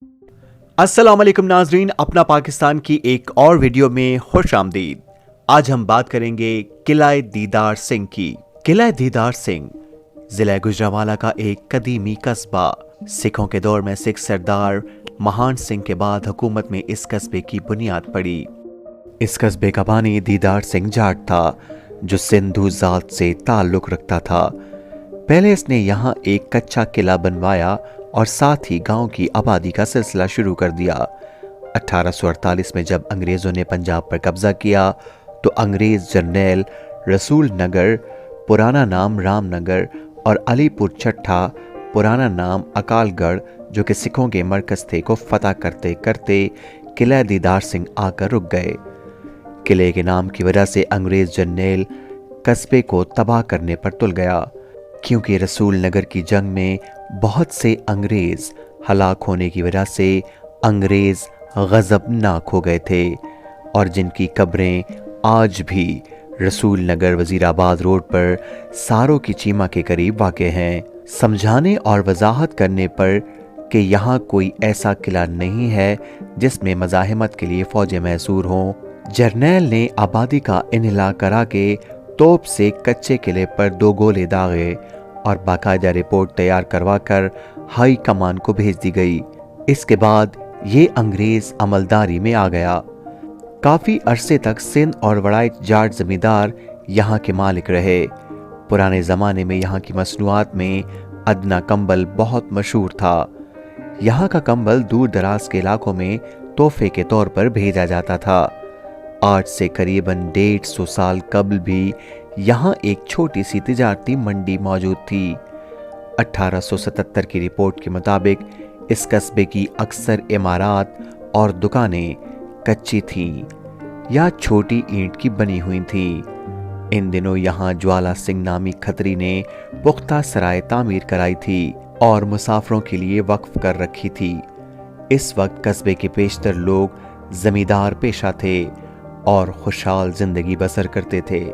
अस्सलाम वालेकुम नाजरीन, अपना पाकिस्तान की एक और वीडियो में खुश आमदीद। आज हम बात करेंगे किला दीदार सिंह की। किला दीदार सिंह जिला गुजरांवाला का एक कदीमी कस्बा। सिखों के दौर में सिख सरदार महान सिंह के बाद हुकूमत में इस कस्बे की बुनियाद पड़ी। इस कस्बे का बानी दीदार सिंह जाट था, जो सिंधु जात से ताल्लुक रखता था। पहले इसने यहाँ एक कच्चा किला बनवाया और साथ ही गांव की आबादी का सिलसिला शुरू कर दिया। 1848 में जब अंग्रेज़ों ने पंजाब पर कब्जा किया तो अंग्रेज़ जर्नैल रसूल नगर, पुराना नाम रामनगर, और अलीपुर चट्ठा, पुराना नाम अकालगढ़, जो कि सिखों के मरकज़ थे, को फतह करते करते किला दीदार सिंह आकर रुक गए। किले के नाम की वजह से अंग्रेज़ जर्नैल कस्बे को तबाह करने पर तुल गया, क्योंकि रसूल नगर की जंग में बहुत से अंग्रेज हलाक होने की वजह से अंग्रेज गजबनाक हो गए थे, और जिनकी कब्रें आज भी रसूल नगर वजीराबाद रोड पर सारों की चीमा के करीब वाक़े हैं। समझाने और वजाहत करने पर कि यहाँ कोई ऐसा किला नहीं है जिसमें मज़ाहमत के लिए फौजें मैसूर हों, जर्नैल ने आबादी का इन्हिला करा के तोप से कच्चे किले पर 2 गोले दागे और बाकायदा रिपोर्ट तैयार करवा कर हाई कमान को भेज दी गई। इसके बाद ये अंग्रेज अमलदारी में आ गया। काफ़ी अरसे तक सिंध और वड़ाइच जाट जमींदार यहाँ के मालिक रहे। पुराने ज़माने में यहाँ की मसनूआत में अदना कंबल बहुत मशहूर था। यहाँ का कंबल दूर दराज के इलाकों में तोहफे के तौर पर भेजा जाता था। आज से करीबन 150 साल कबल भी यहाँ एक छोटी सी तिजारती मंडी मौजूद थी। 1877 की रिपोर्ट के मुताबिक इस कस्बे की अक्सर इमारत और दुकानें कच्ची थीं या छोटी ईंट की बनी हुई थीं। इन दिनों यहाँ ज्वाला सिंह नामी खतरी ने पुख्ता सराय तामीर कराई थी और मुसाफिरों के लिए वक्फ कर रखी थी। इस वक्त कस्बे के पेशतर लोग जमींदार पेशा थे और खुशहाल जिंदगी बसर करते थे।